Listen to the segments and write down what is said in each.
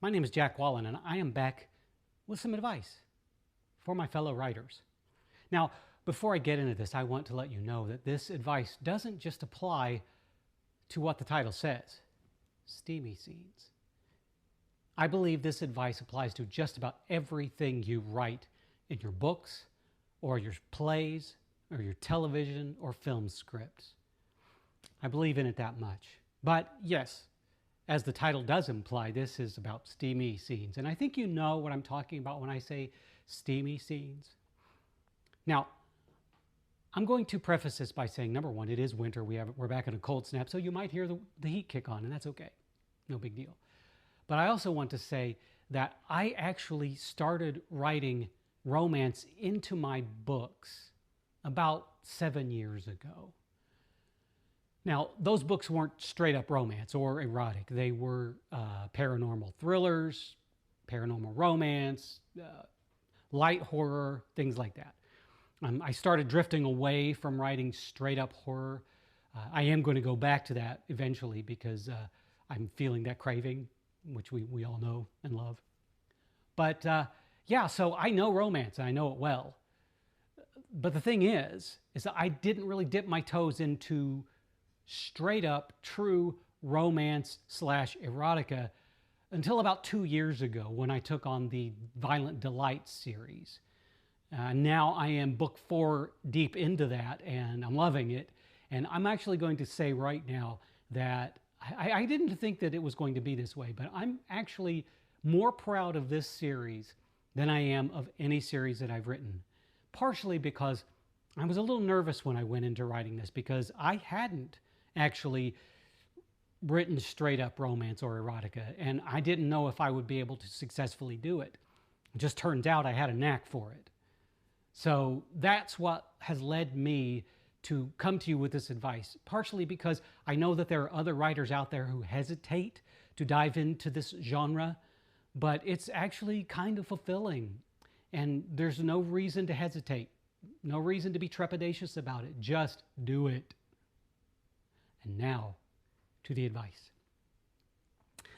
My name is Jack Wallen, and I am back with some advice for my fellow writers. Now, before I get into this, I want to let you know that this advice doesn't just apply to what the title says, steamy scenes. I believe this advice applies to just about everything you write in your books, or your plays, or your television or film scripts. I believe in it that much. But yes, as the title does imply, this is about steamy scenes. And I think you know what I'm talking about when I say steamy scenes. Now, I'm going to preface this by saying, number one, it is winter. We're back in a cold snap, so you might hear the heat kick on, and that's okay. No big deal. But I also want to say that I actually started writing romance into my books about 7 years ago. Now, those books weren't straight up romance or erotic. They were paranormal thrillers, paranormal romance, light horror, things like that. I started drifting away from writing straight up horror. I am going to go back to that eventually because I'm feeling that craving, which we all know and love. But yeah, so I know romance and I know it well. But the thing is that I didn't really dip my toes into straight up true romance / erotica until about 2 years ago when I took on the Violent Delight series. Now I am book 4 deep into that and I'm loving it. And I'm actually going to say right now that I didn't think that it was going to be this way, but I'm actually more proud of this series than I am of any series that I've written. Partially because I was a little nervous when I went into writing this because I hadn't actually written straight up romance or erotica, and I didn't know if I would be able to successfully do it. It just turns out I had a knack for it. So that's what has led me to come to you with this advice, partially because I know that there are other writers out there who hesitate to dive into this genre, but it's actually kind of fulfilling, and there's no reason to hesitate, no reason to be trepidatious about it. Just do it. And now to the advice.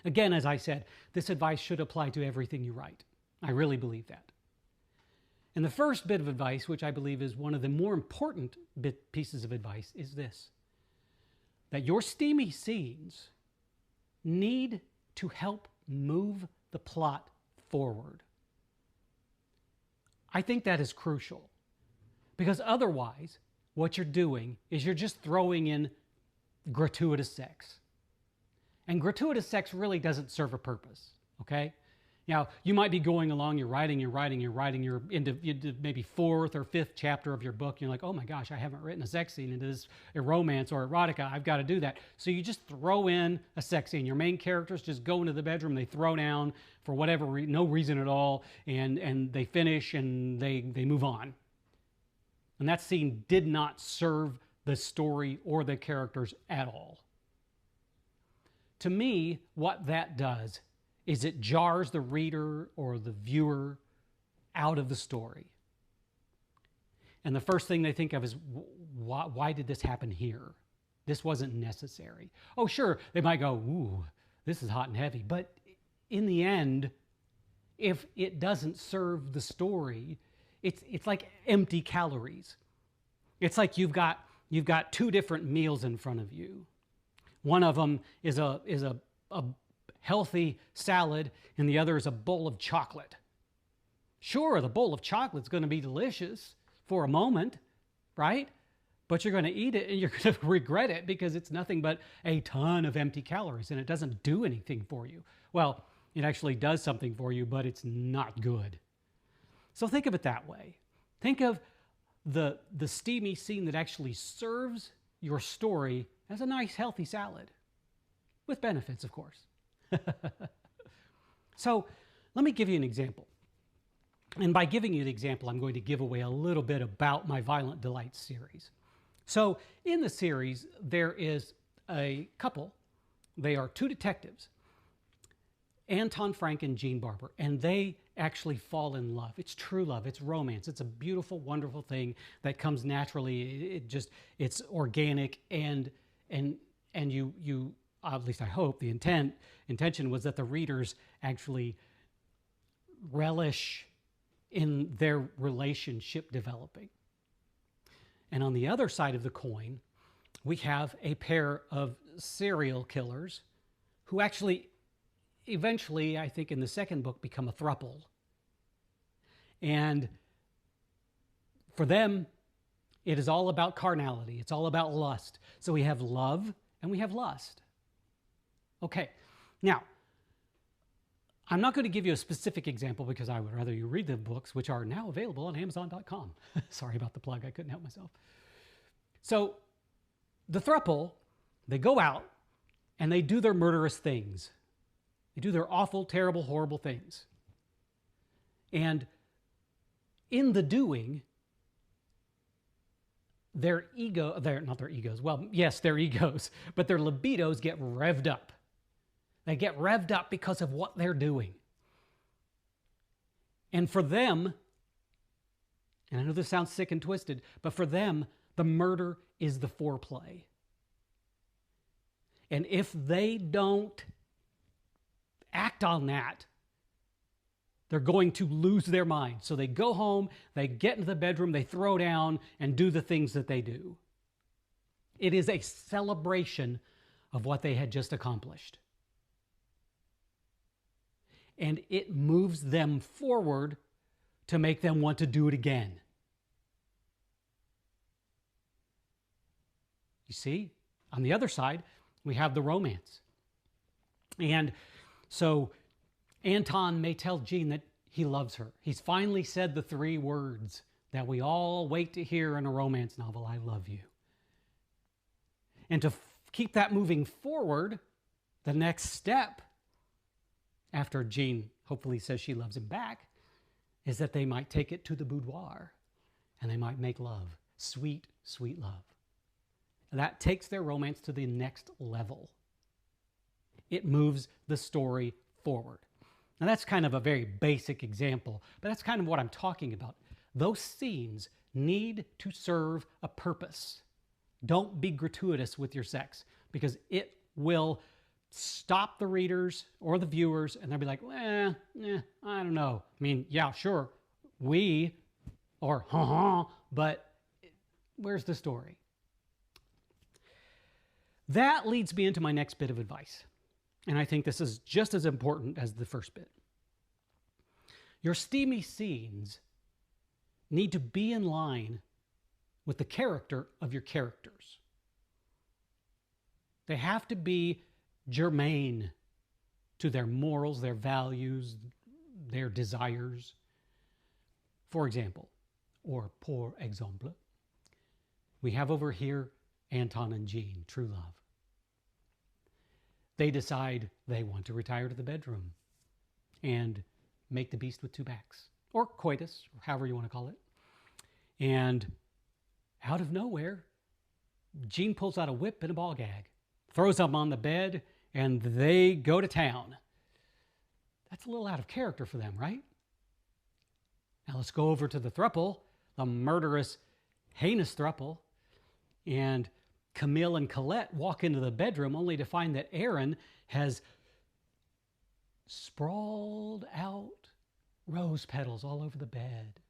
Again, as I said, this advice should apply to everything you write. I really believe that. And the first bit of advice, which I believe is one of the more important pieces of advice, is this: that your steamy scenes need to help move the plot forward. I think that is crucial, because otherwise what you're doing is you're just throwing in gratuitous sex. And gratuitous sex really doesn't serve a purpose, okay? Now, you might be going along, you're writing, you're into maybe 4th or 5th chapter of your book. You're like, oh my gosh, I haven't written a sex scene into this romance or erotica. I've got to do that. So you just throw in a sex scene. Your main characters just go into the bedroom, they throw down for whatever no reason at all, and they finish and they move on. And that scene did not serve the story or the characters at all. To me, what that does is it jars the reader or the viewer out of the story. And the first thing they think of is, why did this happen here? This wasn't necessary. Oh, sure, they might go, ooh, this is hot and heavy. But in the end, if it doesn't serve the story, it's like empty calories. It's like you've got 2 different meals in front of you. One of them is a healthy salad, and the other is a bowl of chocolate. Sure, the bowl of chocolate's going to be delicious for a moment, right? But you're going to eat it and you're going to regret it because it's nothing but a ton of empty calories and it doesn't do anything for you. Well, it actually does something for you, but it's not good. So think of it that way. Think of the steamy scene that actually serves your story as a nice, healthy salad. With benefits, of course. So let me give you an example. And by giving you the example, I'm going to give away a little bit about my Violent Delight series. So in the series, there is a couple. They are 2 detectives, Anton Frank and Jean Barber, and they actually fall in love. It's true love. It's romance. It's a beautiful, wonderful thing that comes naturally. It's organic, and you at least I hope the intention was that the readers actually relish in their relationship developing. And on the other side of the coin, we have a pair of serial killers who actually eventually, I think in the second book, become a throuple. And for them, it is all about carnality. It's all about lust. So we have love and we have lust. Okay, now, I'm not going to give you a specific example because I would rather you read the books, which are now available on Amazon.com. Sorry about the plug, I couldn't help myself. So the throuple, they go out and they do their murderous things. They do their awful, terrible, horrible things. And in the doing, their egos, but their libidos get revved up. They get revved up because of what they're doing. And for them, and I know this sounds sick and twisted, but for them, the murder is the foreplay. And if they don't act on that, they're going to lose their mind. So they go home, they get into the bedroom, they throw down and do the things that they do. It is a celebration of what they had just accomplished. And it moves them forward to make them want to do it again. You see, on the other side, we have the romance. And so Anton may tell Jean that he loves her. He's finally said the 3 words that we all wait to hear in a romance novel, I love you. And to keep that moving forward, the next step, after Jean hopefully says she loves him back, is that they might take it to the boudoir and they might make love. Sweet, sweet love. And that takes their romance to the next level. It moves the story forward. Now that's kind of a very basic example, but that's kind of what I'm talking about. Those scenes need to serve a purpose. Don't be gratuitous with your sex because it will stop the readers or the viewers and they'll be like, I don't know. I mean, yeah, sure, but where's the story? That leads me into my next bit of advice. And I think this is just as important as the first bit. Your steamy scenes need to be in line with the character of your characters. They have to be germane to their morals, their values, their desires. For example, or pour exemple, we have over here Anton and Jean, true love. They decide they want to retire to the bedroom and make the beast with 2 backs, or coitus, or however you want to call it. And out of nowhere, Jean pulls out a whip and a ball gag, throws them on the bed, and they go to town. That's a little out of character for them, right? Now let's go over to the throuple, the murderous, heinous throuple, and Camille and Colette walk into the bedroom only to find that Aaron has sprawled out rose petals all over the bed.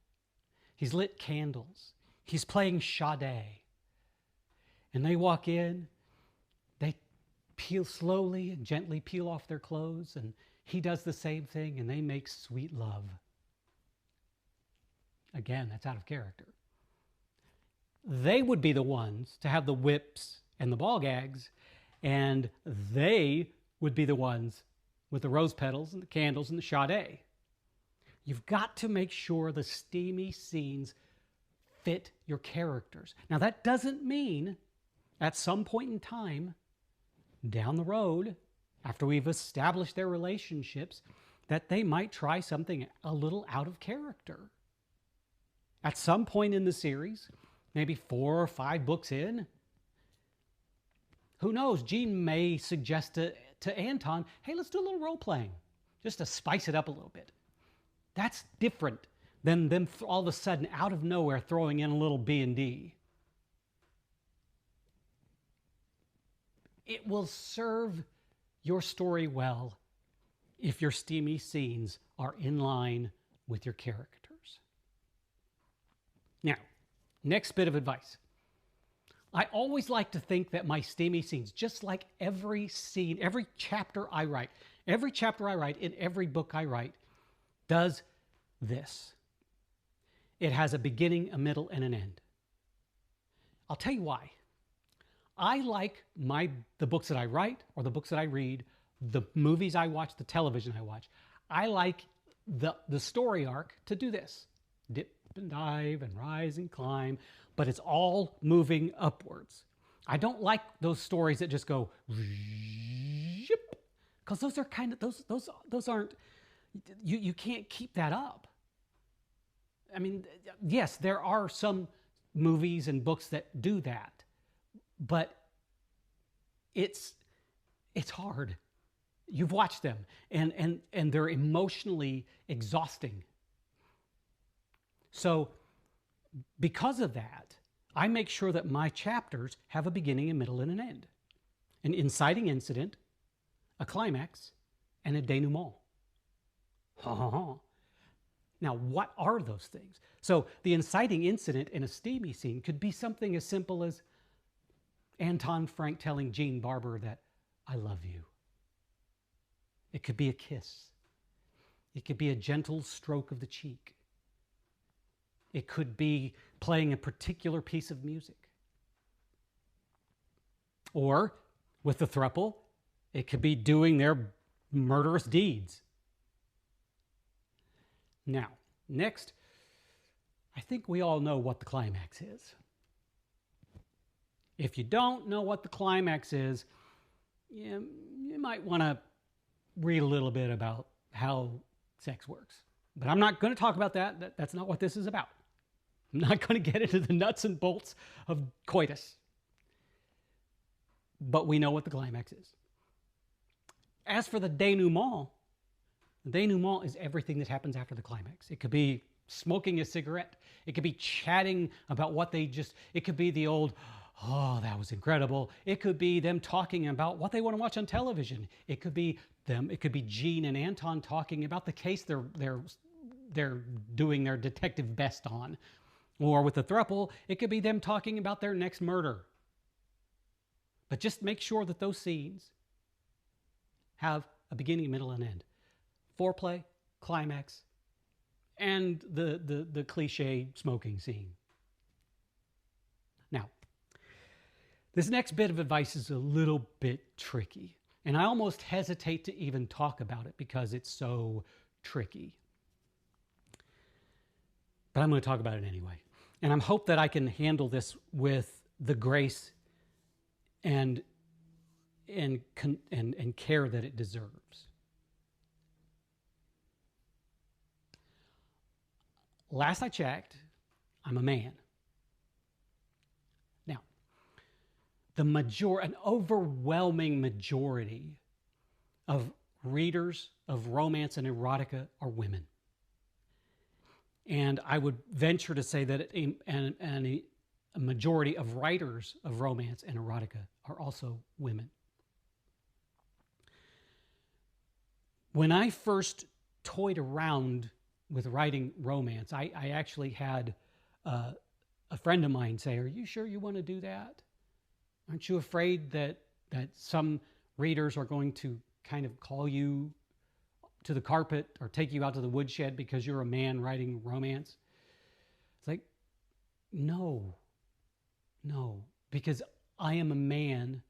He's lit candles. He's playing Sade. And they walk in, they slowly and gently peel off their clothes, and he does the same thing, and they make sweet love. Again, that's out of character. They would be the ones to have the whips and the ball gags, and they would be the ones with the rose petals and the candles and the Sade. You've got to make sure the steamy scenes fit your characters. Now, that doesn't mean at some point in time down the road, after we've established their relationships, that they might try something a little out of character. At some point in the series, maybe 4 or 5 books in, who knows, Jean may suggest to Anton, hey, let's do a little role-playing, just to spice it up a little bit. That's different than them all of a sudden, out of nowhere, throwing in a little B&D. It will serve your story well if your steamy scenes are in line with your characters. Now, next bit of advice. I always like to think that my steamy scenes, just like every scene, every chapter I write in every book I write, does this. It has a beginning, a middle, and an end. I'll tell you why. I like the books that I write or the books that I read, the movies I watch, the television I watch. I like the story arc to do this. Dip and dive and rise and climb, but it's all moving upwards. I don't like those stories that just go because those are kind of those aren't, you can't keep that up. I mean, yes, there are some movies and books that do that, but it's hard. You've watched them, and they're emotionally exhausting. So because of that, I make sure that my chapters have a beginning, a middle, and an end. An inciting incident, a climax, and a denouement. Now, what are those things? So the inciting incident in a steamy scene could be something as simple as Anton Frank telling Jean Barber that, "I love you." It could be a kiss. It could be a gentle stroke of the cheek. It could be playing a particular piece of music. Or, with the throuple, it could be doing their murderous deeds. Now, next, I think we all know what the climax is. If you don't know what the climax is, you might want to read a little bit about how sex works. But I'm not going to talk about that. That's not what this is about. I'm not going to get into the nuts and bolts of coitus. But we know what the climax is. As for the denouement is everything that happens after the climax. It could be smoking a cigarette. It could be chatting about it could be the old, "Oh, that was incredible." It could be them talking about what they want to watch on television. It could be Jean and Anton talking about the case they're doing their detective best on. Or with the throuple, it could be them talking about their next murder. But just make sure that those scenes have a beginning, middle, and end. Foreplay, climax, and the cliche smoking scene. Now, this next bit of advice is a little bit tricky, and I almost hesitate to even talk about it because it's so tricky. But I'm going to talk about it anyway. And I hope that I can handle this with the grace and care that it deserves. Last I checked, I'm a man. Now, an overwhelming majority of readers of romance and erotica are women. And I would venture to say that a majority of writers of romance and erotica are also women. When I first toyed around with writing romance, I actually had a friend of mine say, "Are you sure you want to do that? Aren't you afraid that some readers are going to kind of call you to the carpet or take you out to the woodshed because you're a man writing romance?" It's like, no, because I am a man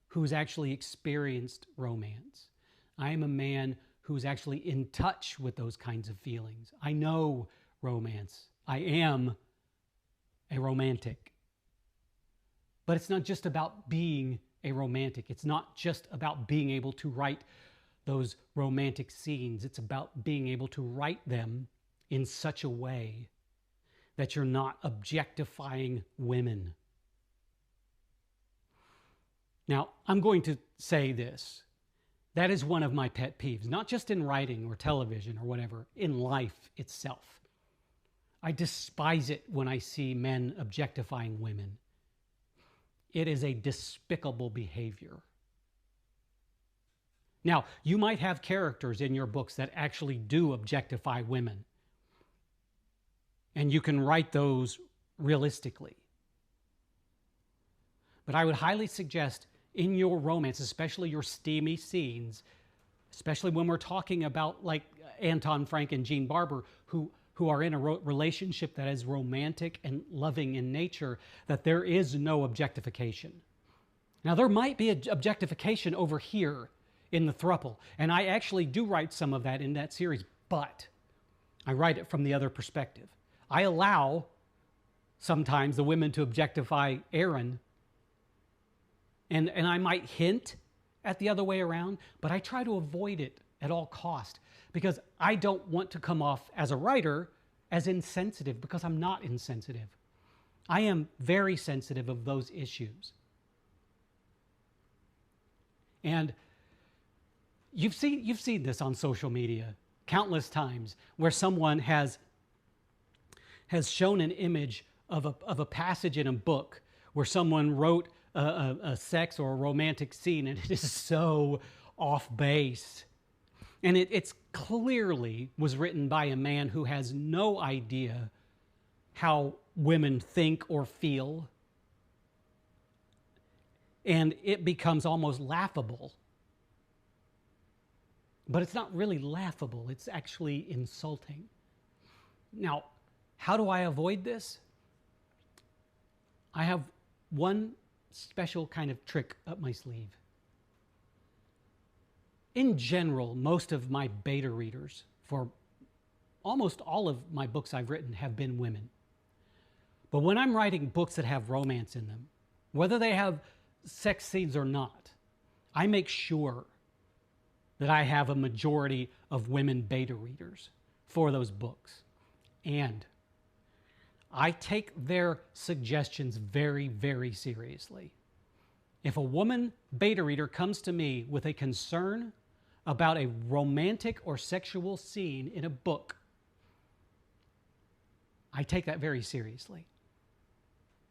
who's actually experienced romance. I am a man who's actually in touch with those kinds of feelings. I know romance. I am a romantic. But it's not just about being a romantic. It's not just about being able to write those romantic scenes. It's about being able to write them in such a way that you're not objectifying women. Now, I'm going to say this. That is one of my pet peeves, not just in writing or television or whatever, in life itself. I despise it when I see men objectifying women. It is a despicable behavior. Now, you might have characters in your books that actually do objectify women, and you can write those realistically. But I would highly suggest in your romance, especially your steamy scenes, especially when we're talking about like Anton Frank and Jean Barber, who are in a relationship that is romantic and loving in nature, that there is no objectification. Now, there might be an objectification over here in the throuple, and I actually do write some of that in that series, but I write it from the other perspective. I allow sometimes the women to objectify Aaron, and I might hint at the other way around, but I try to avoid it at all cost, because I don't want to come off as a writer as insensitive, because I'm not insensitive. I am very sensitive of those issues. And you've seen this on social media countless times, where someone has shown an image of a passage in a book where someone wrote a sex or a romantic scene, and it is so off base. And it's clearly was written by a man who has no idea how women think or feel. And it becomes almost laughable. But it's not really laughable, it's actually insulting. Now, how do I avoid this? I have one special kind of trick up my sleeve. In general, most of my beta readers for almost all of my books I've written have been women. But when I'm writing books that have romance in them, whether they have sex scenes or not, I make sure that I have a majority of women beta readers for those books. And I take their suggestions very, very seriously. If a woman beta reader comes to me with a concern about a romantic or sexual scene in a book, I take that very seriously.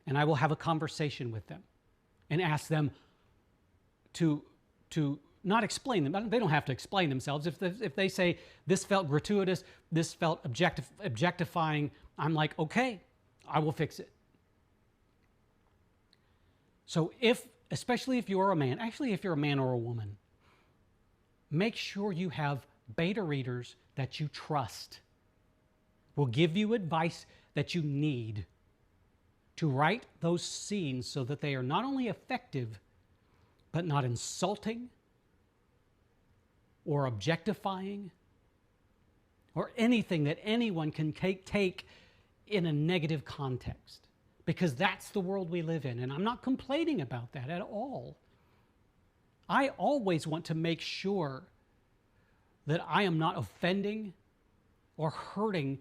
And I will have a conversation with them and ask them to not explain them. They don't have to explain themselves. If they say, this felt gratuitous, this felt objectifying, I'm like, okay, I will fix it. So especially if you're a man, actually if you're a man or a woman, make sure you have beta readers that you trust, will give you advice that you need to write those scenes so that they are not only effective, but not insulting or objectifying or anything that anyone can take in a negative context. Because that's the world we live in, and I'm not complaining about that at all. I always want to make sure that I am not offending or hurting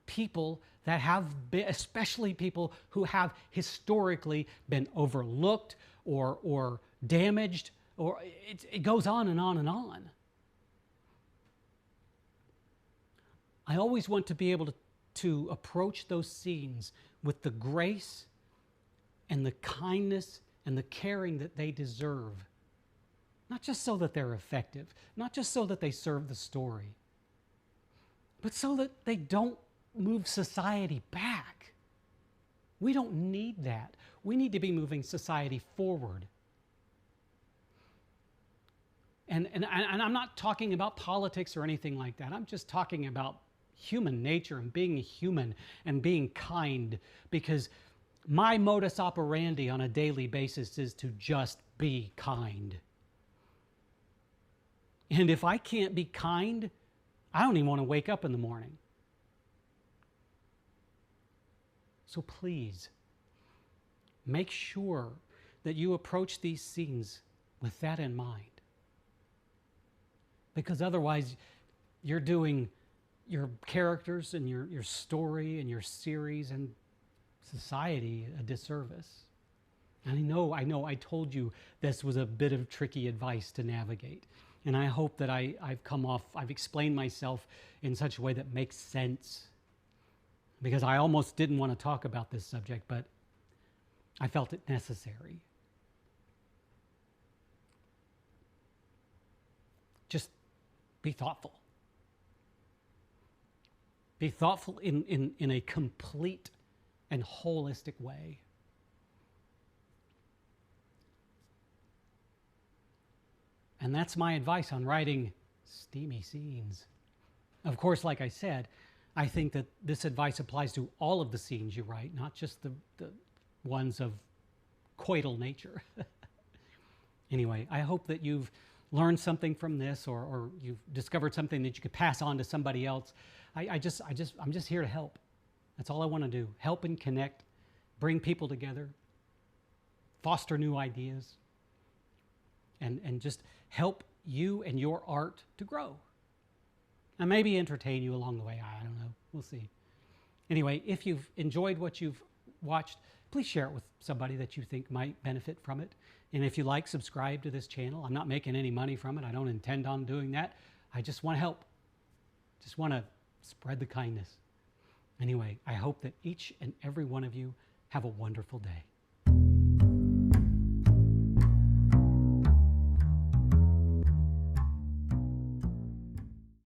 people that have been, especially people who have historically been overlooked or damaged, or it goes on and on and on. I always want to be able to approach those scenes with the grace and the kindness and the caring that they deserve. Not just so that they're effective, not just so that they serve the story, but so that they don't move society back. We don't need that. We need to be moving society forward. And I'm not talking about politics or anything like that. I'm just talking about human nature and being human and being kind, because my modus operandi on a daily basis is to just be kind. And if I can't be kind, I don't even want to wake up in the morning. So please, make sure that you approach these scenes with that in mind. Because otherwise, you're doing your characters and your story and your series and society a disservice. And I know I told you this was a bit of tricky advice to navigate. And I hope that I've explained myself in such a way that makes sense. Because I almost didn't want to talk about this subject, but I felt it necessary. just be thoughtful. Be thoughtful in a complete and holistic way. And that's my advice on writing steamy scenes. Of course, like I said, I think that this advice applies to all of the scenes you write, not just the ones of coital nature. Anyway, I hope that you've learned something from this, or you've discovered something that you could pass on to somebody else. I'm just here to help. That's all I want to do. Help and connect, bring people together, foster new ideas, and just help you and your art to grow. And maybe entertain you along the way. I don't know. We'll see. Anyway, if you've enjoyed what you've watched, please share it with somebody that you think might benefit from it. And if you like, subscribe to this channel. I'm not making any money from it. I don't intend on doing that. I just want to help. Just want to spread the kindness. Anyway, I hope that each and every one of you have a wonderful day.